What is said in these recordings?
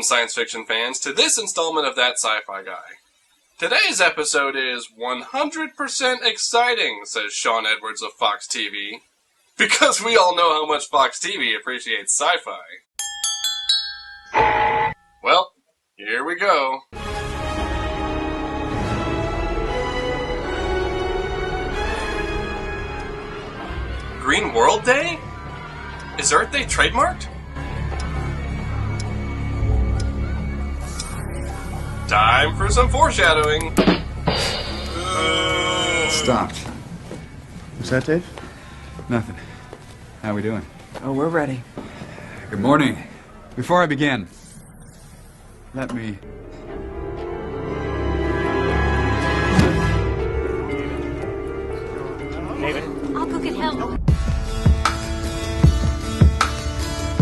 Welcome, science fiction fans, to this installment of That Sci-Fi Guy. Today's episode is 100% exciting, says Sean Edwards of Fox TV, because we all know how much Fox TV appreciates sci-fi. Well, here we go. Green World Day? Is Earth Day trademarked? Time for some foreshadowing. Stopped. Was that Dave? Nothing. How we doing? Oh, we're ready. Good morning. Before I begin, let me... David? I'll go get help.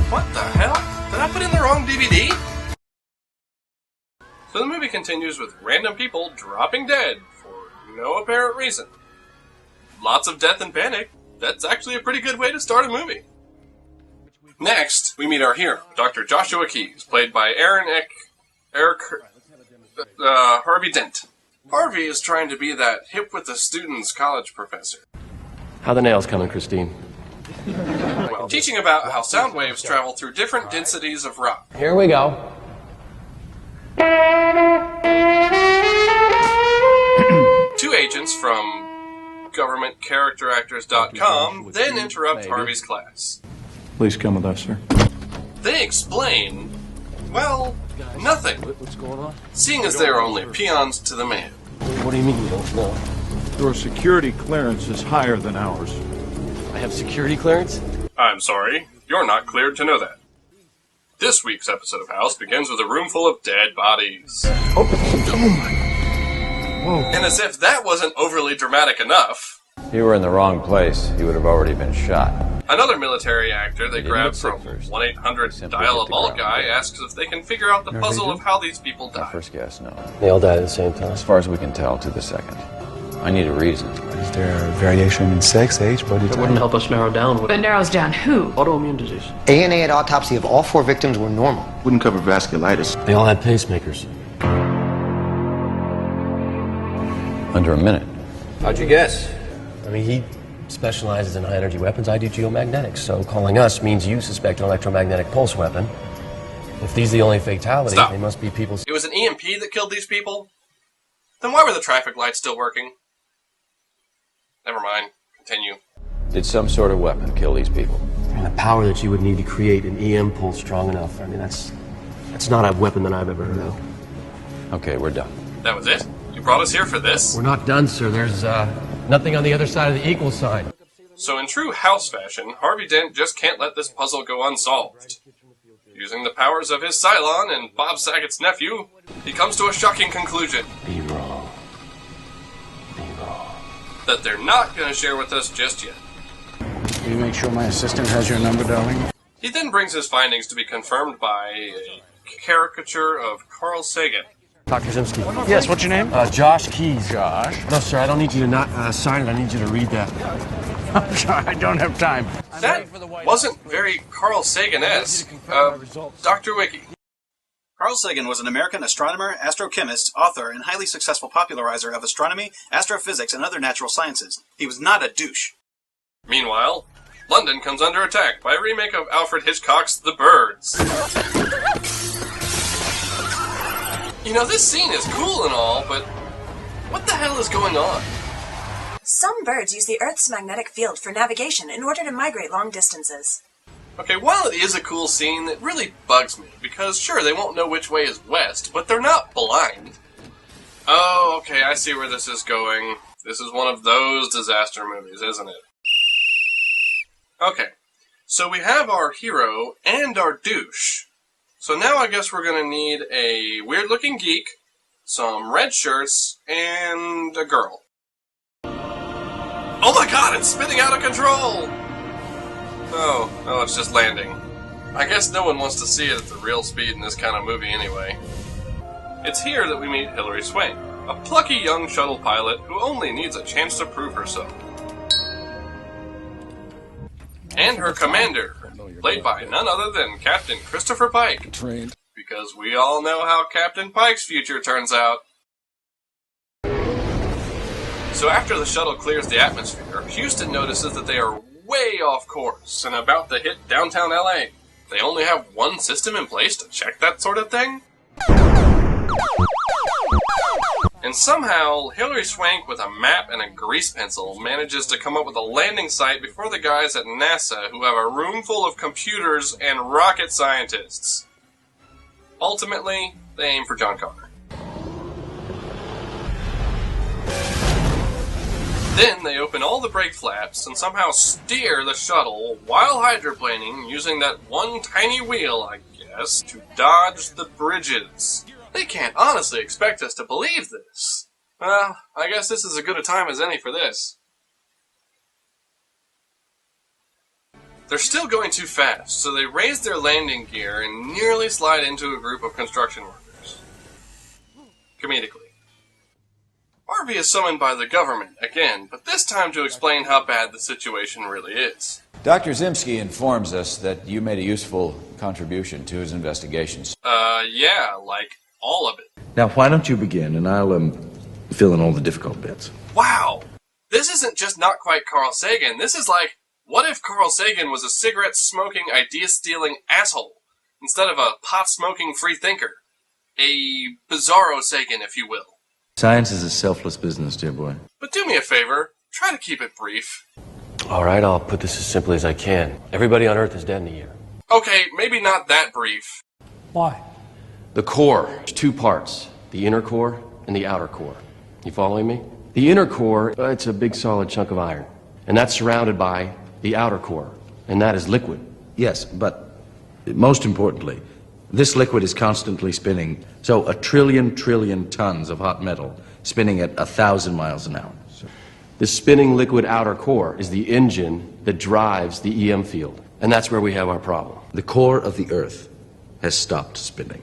What the hell? Did I put in the wrong DVD? So the movie continues with random people dropping dead for no apparent reason. Lots of death and panic. That's actually a pretty good way to start a movie. Next, we meet our hero, Dr. Joshua Keyes, played by Harvey Dent. Harvey is trying to be that hip with the students college professor. How the nails coming, Christine? Teaching about how sound waves travel through different densities of rock. Here we go. Two agents from governmentcharacteractors.com then interrupt Harvey's class. Please come with us, sir. They explain, well, nothing, What's going on? seeing as they are only peons to the man. What do you mean you don't know? Your security clearance is higher than ours. I have security clearance? I'm sorry, you're not cleared to know that. This week's episode of House begins with a room full of dead bodies. Oh my. Whoa. And as if that wasn't overly dramatic enough, You were in the wrong place. You would have already been shot. another military actor they didn't grab look sick from first. 1-800 Simply Dial hit a the Ball ground. guy asks if they can figure out the puzzle of how these people My died. first guess, no. They all died at the same time. As far as we can tell, to the second. I need a reason. Is there a variation in sex, age, body It type? wouldn't help us narrow down what But narrows down who? autoimmune disease. ANA at autopsy of all 4 victims were normal. Wouldn't cover vasculitis. They all had pacemakers. Under a minute. How'd you guess? I mean, he specializes in high-energy weapons. I do geomagnetics, so calling us means you suspect an electromagnetic pulse weapon. If these are the only fatalities, Stop. they must be people... It was an EMP that killed these people? Then why were the traffic lights still working? Never mind. Continue. Did some sort of weapon kill these people? And the power that you would need to create an EM pulse strong enough. I mean, that's not a weapon that I've ever heard of. Okay, we're done. That was it? You brought us here for this? We're not done, sir. There's nothing on the other side of the equal sign. So in true House fashion, Harvey Dent just can't let this puzzle go unsolved. Using the powers of his Cylon and Bob Saget's nephew, he comes to a shocking conclusion. Be wrong. Be wrong. That they're not going to share with us just yet. Can you make sure my assistant has your number, darling? He then brings his findings to be confirmed by a caricature of Carl Sagan. Dr. Zimski. Yes, what's your name? Josh Keyes. Josh. No, sir, I don't need you to not sign it. I need you to read that. I'm sorry, I don't have time. That wasn't very Carl Sagan-esque. Dr. Wiki. Carl Sagan was an American astronomer, astrochemist, author, and highly successful popularizer of astronomy, astrophysics, and other natural sciences. He was not a douche. Meanwhile, London comes under attack by a remake of Alfred Hitchcock's The Birds. You know, this scene is cool and all, but what the hell is going on? Some birds use the Earth's magnetic field for navigation in order to migrate long distances. Okay, while it is a cool scene, it really bugs me, because sure, they won't know which way is west, but they're not blind. Oh, okay, I see where this is going. This is one of those disaster movies, isn't it? Okay, so we have our hero and our douche. So now I guess we're gonna need a weird-looking geek, some red shirts, and a girl. Oh my god, it's spinning out of control! Oh, it's just landing. I guess no one wants to see it at the real speed in this kind of movie anyway. It's here that we meet Hilary Swank, a plucky young shuttle pilot who only needs a chance to prove herself. And her commander, played by none other than Captain Christopher Pike. because we all know how Captain Pike's future turns out. So after the shuttle clears the atmosphere, Houston notices that they are way off course and about to hit downtown LA. They only have one system in place to check that sort of thing? And somehow, Hilary Swank with a map and a grease pencil manages to come up with a landing site before the guys at NASA who have a room full of computers and rocket scientists. Ultimately, they aim for John Connor. Then they open all the brake flaps and somehow steer the shuttle while hydroplaning using that one tiny wheel, I guess, to dodge the bridges. They can't honestly expect us to believe this. Well, I guess this is as good a time as any for this. They're still going too fast, so they raise their landing gear and nearly slide into a group of construction workers. Comedically. Harvey is summoned by the government again, but this time to explain how bad the situation really is. Dr. Zimsky informs us that you made a useful contribution to his investigations. Yeah, like all of it. Now, why don't you begin, and I'll fill in all the difficult bits. Wow! This isn't just not quite Carl Sagan. This is like, what if Carl Sagan was a cigarette-smoking, idea-stealing asshole, instead of a pot-smoking free-thinker? A bizarro Sagan, if you will. Science is a selfless business, dear boy. But do me a favor, try to keep it brief. Alright, I'll put this as simply as I can. Everybody on Earth is dead in a year. Okay, maybe not that brief. Why? The core. There's two parts. The inner core and the outer core. You following me? The inner core, it's a big solid chunk of iron. And that's surrounded by the outer core. And that is liquid. Yes, but most importantly, this liquid is constantly spinning. So 1 trillion tons of hot metal spinning at 1,000 miles an hour. The spinning liquid outer core is the engine that drives the EM field. And that's where we have our problem. The core of the Earth has stopped spinning.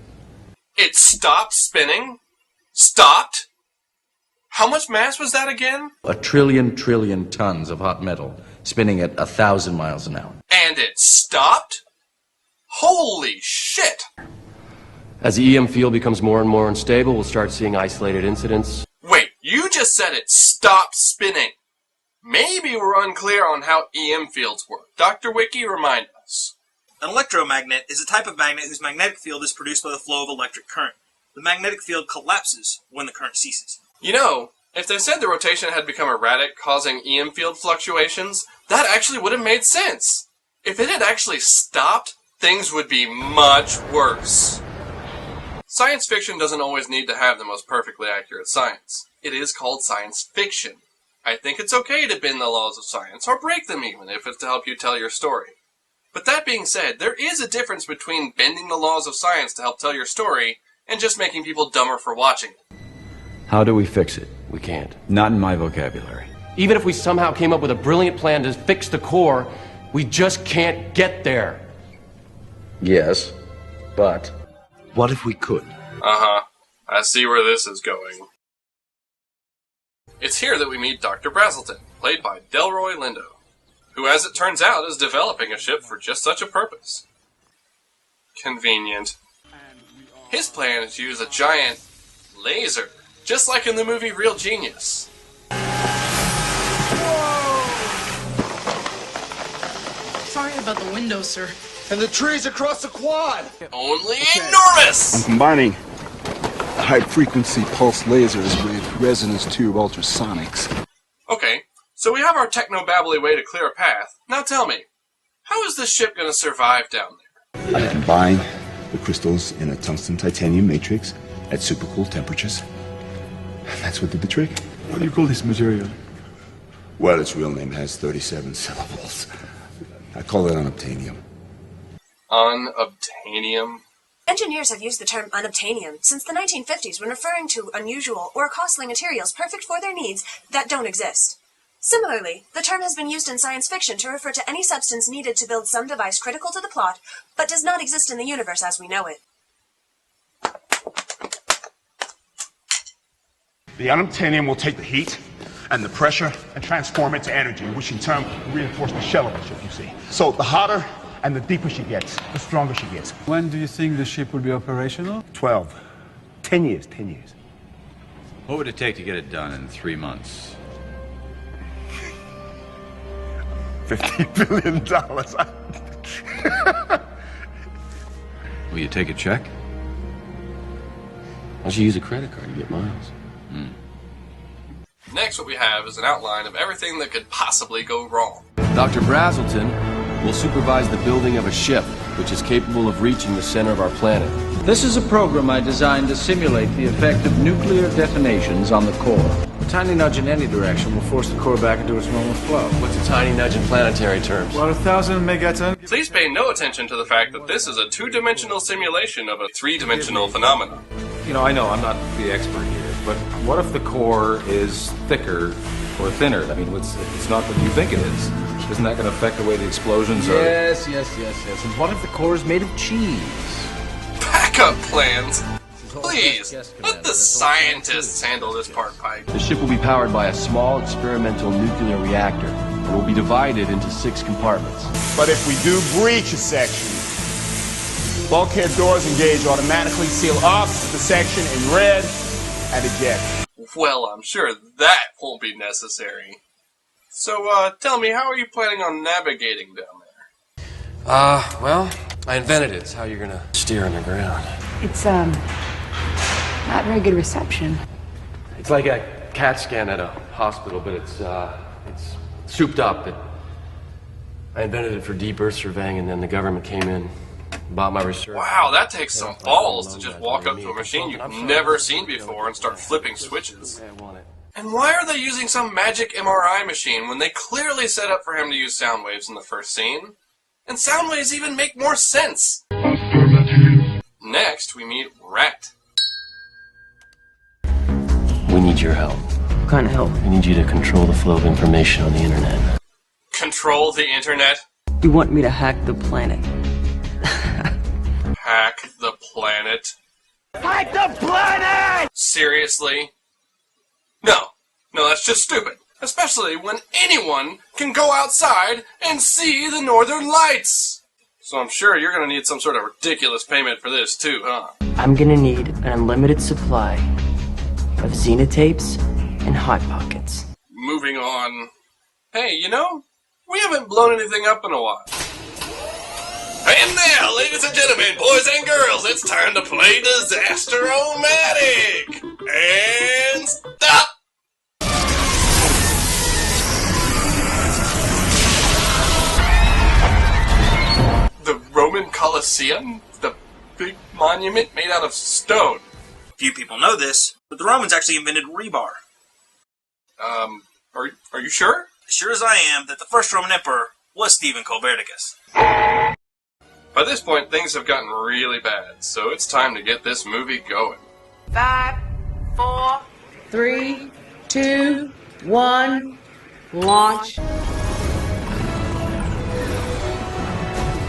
It stopped spinning? Stopped? How much mass was that again? 1 trillion tons of hot metal spinning at 1,000 miles an hour. And it stopped? Holy shit! As the EM field becomes more and more unstable, we'll start seeing isolated incidents. Wait, you just said it stopped spinning. Maybe we're unclear on how EM fields work. Dr. Wiki, remind us. An electromagnet is a type of magnet whose magnetic field is produced by the flow of electric current. The magnetic field collapses when the current ceases. You know, if they said the rotation had become erratic, causing EM field fluctuations, that actually would have made sense. If it had actually stopped, things would be much worse. Science fiction doesn't always need to have the most perfectly accurate science. It is called science fiction. I think it's okay to bend the laws of science, or break them even, if it's to help you tell your story. But that being said, there is a difference between bending the laws of science to help tell your story, and just making people dumber for watching it. How do we fix it? We can't. Not in my vocabulary. Even if we somehow came up with a brilliant plan to fix the core, we just can't get there. Yes, but what if we could? Uh-huh. I see where this is going. It's here that we meet Dr. Brazelton, played by Delroy Lindo, who, as it turns out, is developing a ship for just such a purpose. Convenient. His plan is to use a giant laser, just like in the movie Real Genius. Sorry about the window, sir. And the trees across the quad! Only enormous! I'm combining high-frequency pulse lasers with resonance tube ultrasonics. Okay, so we have our techno-babbly way to clear a path. Now tell me, how is this ship going to survive down there? I combine the crystals in a tungsten-titanium matrix at supercool temperatures. That's what did the trick. What do you call this material? Well, its real name has 37 syllables. I call it unobtainium. Unobtainium? Engineers have used the term unobtainium since the 1950s when referring to unusual or costly materials perfect for their needs that don't exist. Similarly, the term has been used in science fiction to refer to any substance needed to build some device critical to the plot, but does not exist in the universe as we know it. The unobtainium will take the heat and the pressure and transform it to energy, which in turn will reinforce the shell of the ship, you see. So the hotter And the deeper she gets, the stronger she gets. When do you think the ship will be operational? 12. 10 years, 10 years. What would it take to get it done in 3 months? $50 billion. Will you take a check? Why don't you use a credit card to get miles? Next, what we have is an outline of everything that could possibly go wrong. Dr. Brazelton will supervise the building of a ship which is capable of reaching the center of our planet. This is a program I designed to simulate the effect of nuclear detonations on the core. A tiny nudge in any direction will force the core back into its normal flow. What's a tiny nudge in planetary terms? Well, 1,000 megaton. Please pay no attention to the fact that this is a two-dimensional simulation of a three-dimensional phenomenon. You know, I know I'm not the expert here, but what if the core is thicker or thinner? I mean, it's not what you think it is. Isn't that going to affect the way the explosions are? Yes. And what if the core is made of cheese? Backup plans? Please, let the scientists handle this part, Pike. The ship will be powered by a small experimental nuclear reactor. It will be divided into 6 compartments. But if we do breach a section, bulkhead doors engage automatically, seal off the section in red, and eject. Well, I'm sure that won't be necessary. So, tell me, how are you planning on navigating down there? Well, I invented it. It's how you're gonna steer underground. It's, not very good reception. It's like a CAT scan at a hospital, but it's souped up. I invented it for deep earth surveying, and then the government came in, bought my research. Wow, that takes some balls to just walk up to a machine you've never seen before and start flipping switches. And why are they using some magic MRI machine when they clearly set up for him to use sound waves in the first scene? And sound waves even make more sense! Next, we meet Rat. We need your help. What kind of help? We need you to control the flow of information on the internet. Control the internet? You want me to hack the planet? Hack the planet? Hack the planet! Seriously? No, that's just stupid. Especially when anyone can go outside and see the northern lights. So I'm sure you're gonna need some sort of ridiculous payment for this too, huh? I'm gonna need an unlimited supply of xenotapes and Hot Pockets. Moving on. Hey, you know, we haven't blown anything up in a while. And now, ladies and gentlemen, boys and girls, it's time to play Disaster-O-Matic! And stop! The Roman Colosseum? The big monument made out of stone. Few people know this, but the Romans actually invented rebar. Are you sure? As sure as I am that the first Roman emperor was Stephen Colberticus. By this point, things have gotten really bad, so it's time to get this movie going. 5, 4, 3, 2, 1, launch.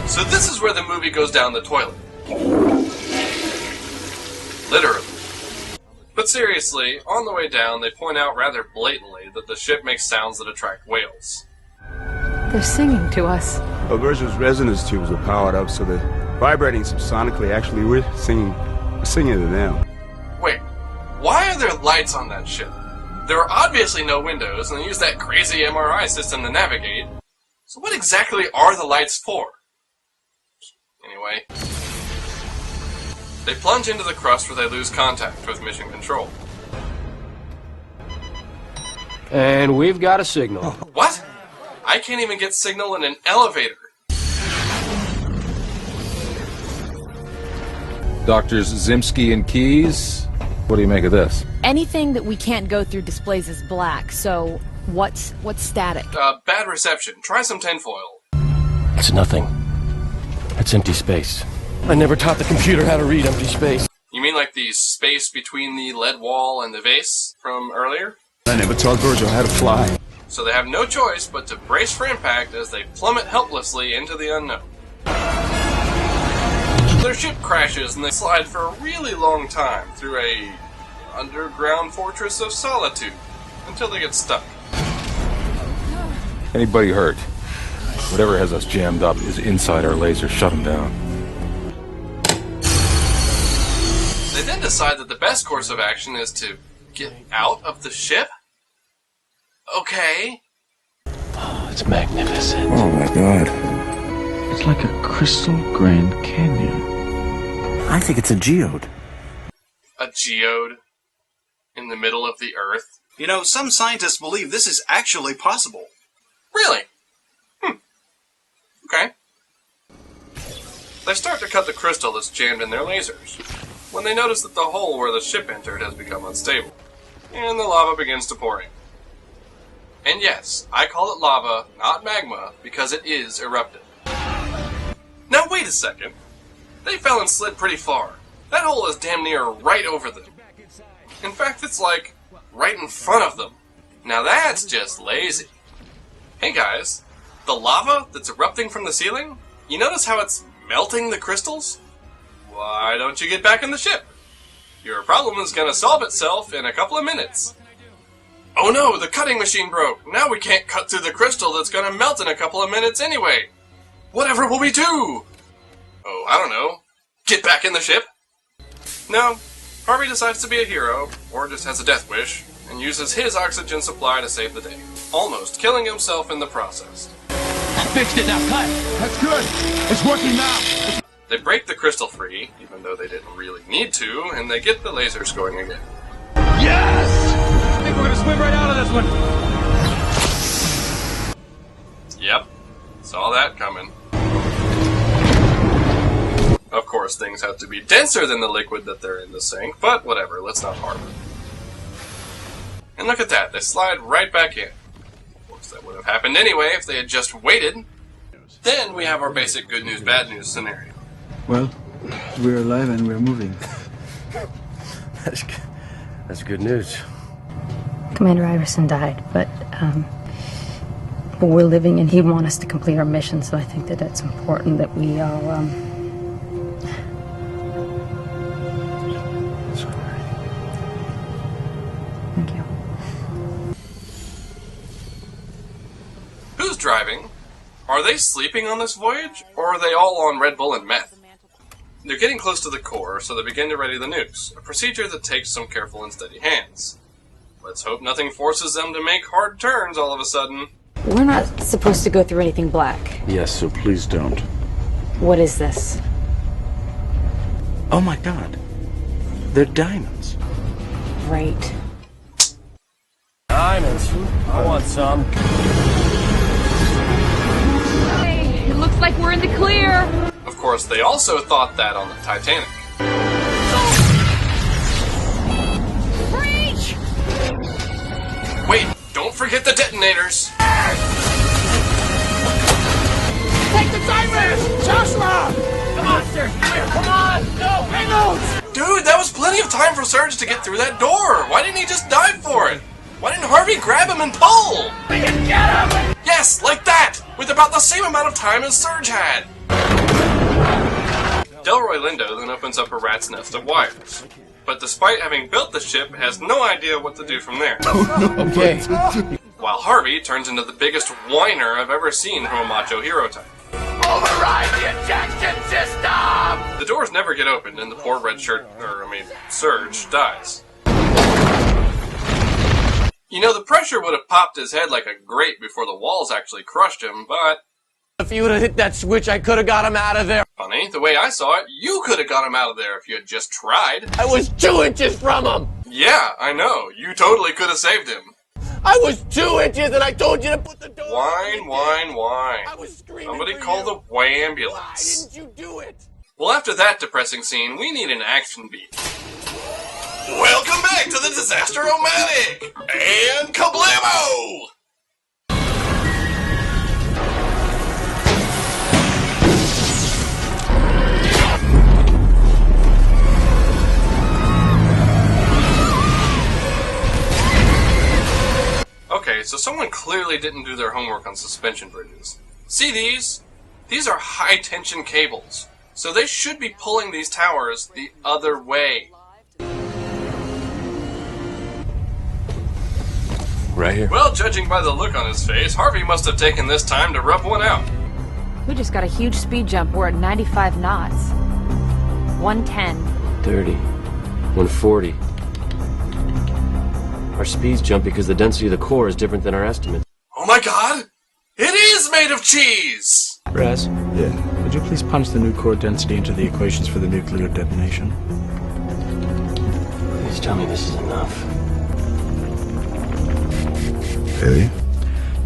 So this is where the movie goes down the toilet. Literally. But seriously, on the way down, they point out rather blatantly that the ship makes sounds that attract whales. They're singing to us. Well, Virgil's resonance tubes are powered up, so the vibrating subsonically. Actually, we're singing to them. Wait, why are there lights on that ship? There are obviously no windows, and they use that crazy MRI system to navigate. So what exactly are the lights for? Anyway, they plunge into the crust where they lose contact with mission control. And we've got a signal. What? I can't even get signal in an elevator. Doctors Zimsky and Keyes, what do you make of this? Anything that we can't go through displays as black, so what's static? Bad reception. Try some tinfoil. It's nothing. It's empty space. I never taught the computer how to read empty space. You mean like the space between the lead wall and the vase from earlier? I never taught Virgil how to fly. So they have no choice but to brace for impact as they plummet helplessly into the unknown. Their ship crashes and they slide for a really long time through a underground fortress of solitude until they get stuck. Anybody hurt? Whatever has us jammed up is inside our laser. Shut them down. They then decide that the best course of action is to get out of the ship? Okay. Oh, it's magnificent. Oh my god. It's like a crystal Grand Canyon. I think it's a geode. A geode? In the middle of the Earth? You know, some scientists believe this is actually possible. Really? Okay. They start to cut the crystal that's jammed in their lasers, when they notice that the hole where the ship entered has become unstable, and the lava begins to pour in. And yes, I call it lava, not magma, because it is erupted. Now wait a second. They fell and slid pretty far. That hole is damn near right over them. In fact, it's like right in front of them. Now that's just lazy. Hey guys, the lava that's erupting from the ceiling? You notice how it's melting the crystals? Why don't you get back in the ship? Your problem is gonna solve itself in a couple of minutes. Oh no, the cutting machine broke. Now we can't cut through the crystal that's gonna melt in a couple of minutes anyway. Whatever will we do? Oh, I don't know. Get back in the ship? No, Harvey decides to be a hero, or just has a death wish, and uses his oxygen supply to save the day, almost killing himself in the process. I fixed it now, cut! That's good! It's working now! They break the crystal free, even though they didn't really need to, and they get the lasers going again. Yes! I think we're gonna swim right out of this one! Yep, saw that coming. Of course, things have to be denser than the liquid that they're in the sink, but whatever, let's not harbor. And look at that, they slide right back in. Of course, that would have happened anyway if they had just waited. Then we have our basic good news, bad news scenario. Well, we're alive and we're moving. That's good news. Commander Iverson died, but we're living and he'd want us to complete our mission, so I think that that's important that we all, Thank you. Who's driving? Are they sleeping on this voyage, or are they all on Red Bull and meth? They're getting close to the core, so they begin to ready the nukes, a procedure that takes some careful and steady hands. Let's hope nothing forces them to make hard turns all of a sudden. We're not supposed to go through anything black. Yes, so please don't. What is this? Oh my god. They're diamonds. Great. Diamonds. I want some. Hey, it looks like we're in the clear. Of course, they also thought that on the Titanic. Breach! Wait, don't forget the detonators! Take the diamonds! Joshua! Come on, sir! Come on! Go! Reynolds! Dude, that was plenty of time for Surge to get through that door! Why didn't he just dive for it? Why didn't Harvey grab him and pull? We can get him! Yes, like that! With about the same amount of time as Surge had! Delroy Lindo then opens up a rat's nest of wires. But despite having built the ship, has no idea what to do from there. Okay. While Harvey turns into the biggest whiner I've ever seen from a macho hero type. Override the ejection system! The doors never get opened and the poor Surge dies. You know, the pressure would have popped his head like a grape before the walls actually crushed him, but... If you would have hit that switch, I could have got him out of there. Funny, the way I saw it, you could have got him out of there if you had just tried. I was 2 inches from him! Yeah, I know. You totally could have saved him. I was 2 inches and I told you to put the door... Whine. I was screaming. Somebody for call you. the ambulance. Why didn't you do it? Well, after that depressing scene, we need an action beat. Welcome back to the Disaster-O-Matic! And kablamo! Okay, so someone clearly didn't do their homework on suspension bridges. See these? These are high-tension cables, so they should be pulling these towers the other way. Right here. Well, judging by the look on his face, Harvey must have taken this time to rub one out. We just got a huge speed jump. We're at 95 knots. 110. 30. 140. Our speeds jump because the density of the core is different than our estimates. Oh my god! It is made of cheese! Raz, Yeah. would you please punch the new core density into the equations for the nuclear detonation? Please tell me this is enough. Really?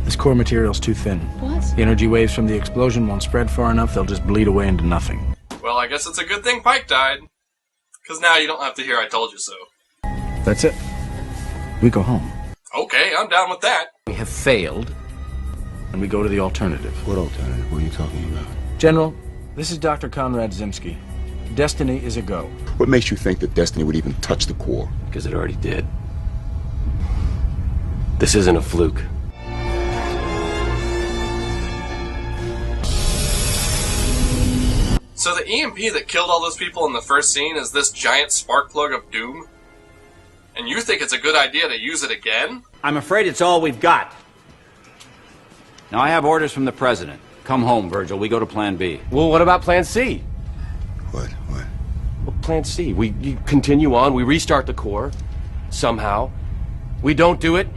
This core material's too thin. What? The energy waves from the explosion won't spread far enough, they'll just bleed away into nothing. Well, I guess it's a good thing Pike died. Because now you don't have to hear I told you so. That's it. We go home. Okay, I'm down with that. We have failed, and we go to the alternative. What alternative? What are you talking about? General, this is Dr. Konrad Zimsky. Destiny is a go. What makes you think that Destiny would even touch the core? Because it already did. This isn't a fluke. So the EMP that killed all those people in the first scene is this giant spark plug of doom? And you think it's a good idea to use it again? I'm afraid it's all we've got. Now, I have orders from the President. Come home, Virgil. We go to Plan B. Well, what about Plan C? What? Well, Plan C. You continue on, we restart the core. Somehow. We don't do it.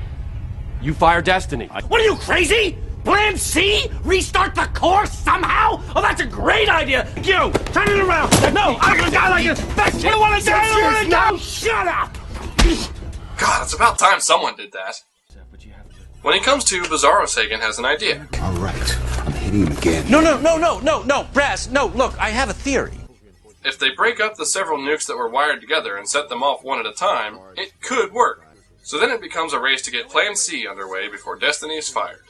You fire Destiny. What are you, crazy? Plan C? Restart the core somehow? Oh, that's a great idea! You! Turn it around! No! I'm a guy like this! That's what I want to do! I don't want to go! Shut up! God, it's about time someone did that. When he comes to, Bizarro Sagan has an idea. All right. I'm hitting him again. No, Brass, no, look, I have a theory. If they break up the several nukes that were wired together and set them off one at a time, it could work. So then it becomes a race to get Plan C underway before Destiny is fired.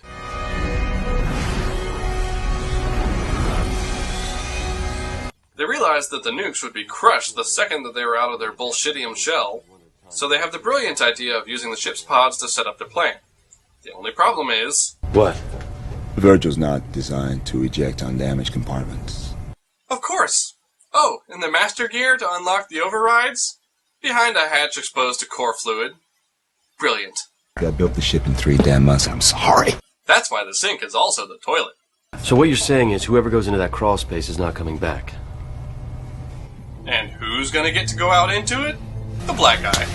They realized that the nukes would be crushed the second that they were out of their bullshitium shell, so they have the brilliant idea of using the ship's pods to set up their plan. The only problem is... What? Virgil's not designed to eject undamaged compartments. Of course! Oh, and the master gear to unlock the overrides? Behind a hatch exposed to core fluid. Brilliant. I built the ship in 3 damn months. I'm sorry. That's why the sink is also the toilet. So what you're saying is whoever goes into that crawl space is not coming back. And who's gonna get to go out into it? The black guy.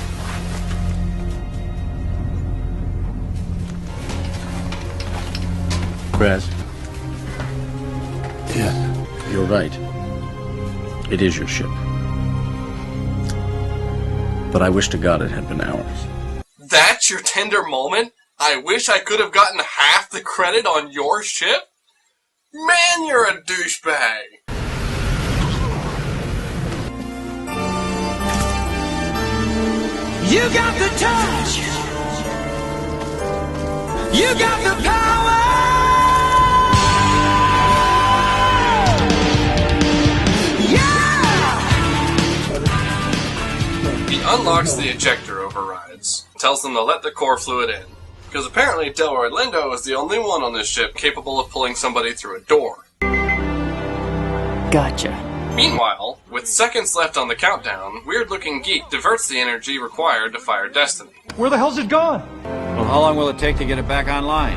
Raz, Yeah. you're right. It is your ship. But I wish to God it had been ours. That's your tender moment? I wish I could have gotten half the credit on your ship? Man, you're a douchebag. You got the touch! You got the power! He unlocks the ejector overrides, tells them to let the core fluid in, because apparently Delroy Lindo is the only one on this ship capable of pulling somebody through a door. Gotcha. Meanwhile, with seconds left on the countdown, weird-looking Geek diverts the energy required to fire Destiny. Where the hell's it gone? Well, how long will it take to get it back online?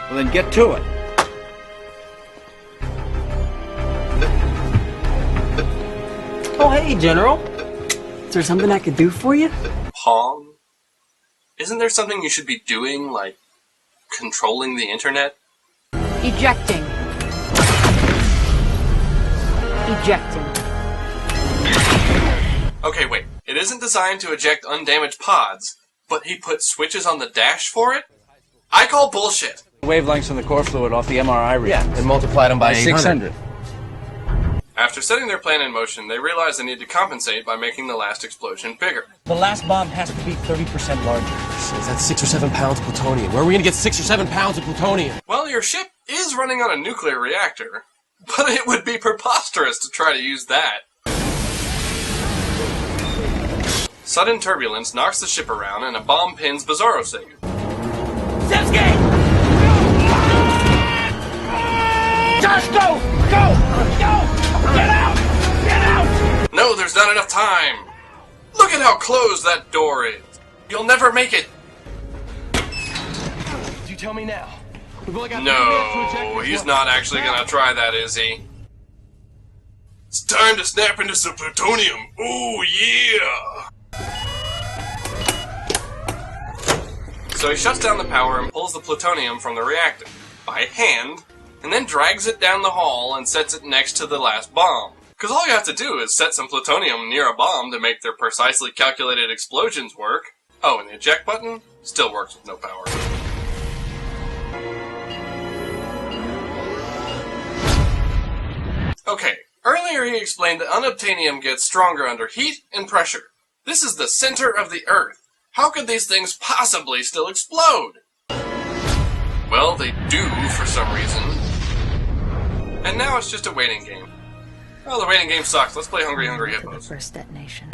Well, then get to it. Oh, hey, General. Is there something I could do for you? Pong? Isn't there something you should be doing, like controlling the internet? Ejecting. Ejecting. Okay, wait. It isn't designed to eject undamaged pods, but he put switches on the dash for it? I call bullshit. Wavelengths in the core fluid off the MRI readings. Yeah, and multiplied them by 600. After setting their plan in motion, they realize they need to compensate by making the last explosion bigger. The last bomb has to be 30% larger. That's 6 or 7 pounds of plutonium. Where are we going to get 6 or 7 pounds of plutonium? Well, your ship is running on a nuclear reactor, but it would be preposterous to try to use that. Sudden turbulence knocks the ship around and a bomb pins Bizarro Sagan. Zemsky! Just go! Go! Go! Get out! Get out! No, there's not enough time! Look at how closed that door is! You'll never make it! tell me now. We've only got 3 minutes to eject No, this he's one. not actually gonna try that, is he? It's time to snap into some plutonium. Ooh, yeah! So he shuts down the power and pulls the plutonium from the reactor by hand, and then drags it down the hall and sets it next to the last bomb. Because all you have to do is set some plutonium near a bomb to make their precisely calculated explosions work. Oh, and the eject button still works with no power. Okay, earlier he explained that unobtainium gets stronger under heat and pressure. This is the center of the Earth. How could these things possibly still explode? Well, they do for some reason. And now it's just a waiting game. Well, the waiting game sucks. Let's play Hungry Hungry Hippos. First detonation.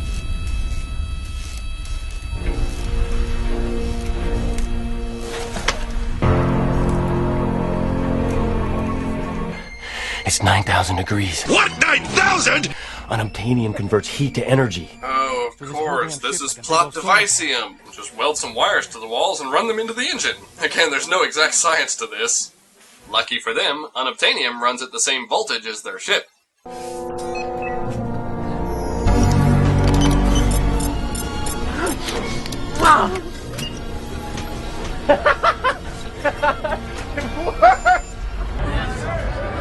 It's 9,000 degrees. What? 9,000? Unobtainium converts heat to energy. Oh, of course. This is plot devicium. Just weld some wires to the walls and run them into the engine. Again, there's no exact science to this. Lucky for them, unobtainium runs at the same voltage as their ship.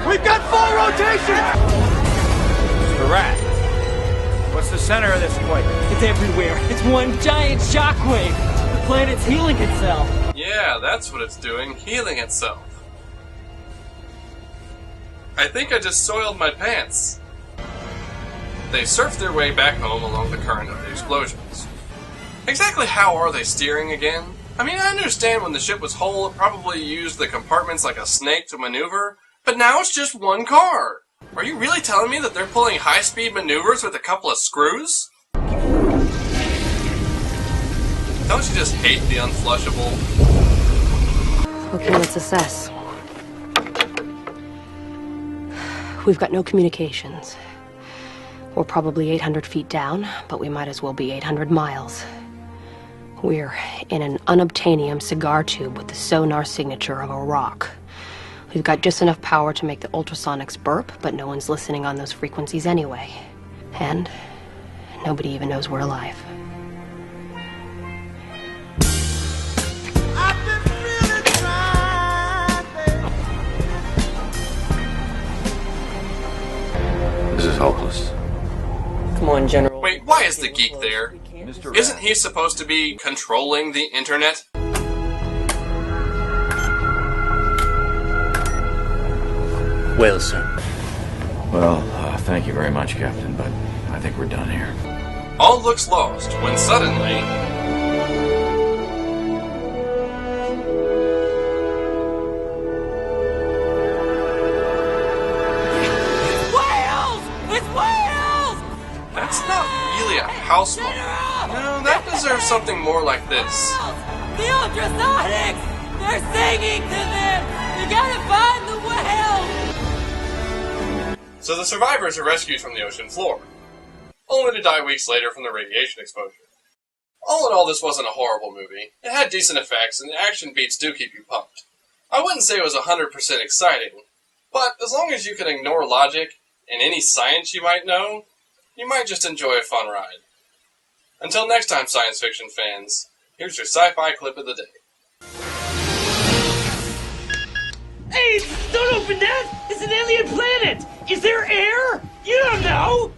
We've got full rotation! Mr. Rat, what's the center of this equation? It's everywhere. It's one giant shockwave. The planet's healing itself. Yeah, that's what it's doing. Healing itself. I think I just soiled my pants. They surf their way back home along the current of the explosions. Exactly how are they steering again? I mean, I understand when the ship was whole, it probably used the compartments like a snake to maneuver, but now it's just one car. Are you really telling me that they're pulling high-speed maneuvers with a couple of screws? Don't you just hate the unflushable? Okay, let's assess. We've got no communications. We're probably 800 feet down, but we might as well be 800 miles. We're in an unobtainium cigar tube with the sonar signature of a rock. We've got just enough power to make the ultrasonics burp, but no one's listening on those frequencies anyway. And nobody even knows we're alive. This is hopeless. Come on, General. Wait, why is the geek there? Isn't he supposed to be controlling the internet? Well, sir. Well, thank you very much, Captain, but I think we're done here. All looks lost when suddenly... It's whales! That's not really a house moth. No, that deserves something more like this. The ultrasonics! They're singing to them! You gotta find the whale! So the survivors are rescued from the ocean floor, only to die weeks later from the radiation exposure. All in all, this wasn't a horrible movie. It had decent effects, and the action beats do keep you pumped. I wouldn't say it was 100% exciting, but as long as you can ignore logic and any science you might know, you might just enjoy a fun ride. Until next time, science fiction fans, here's your sci-fi clip of the day. Hey, don't open that! It's an alien planet! Is there air? You don't know!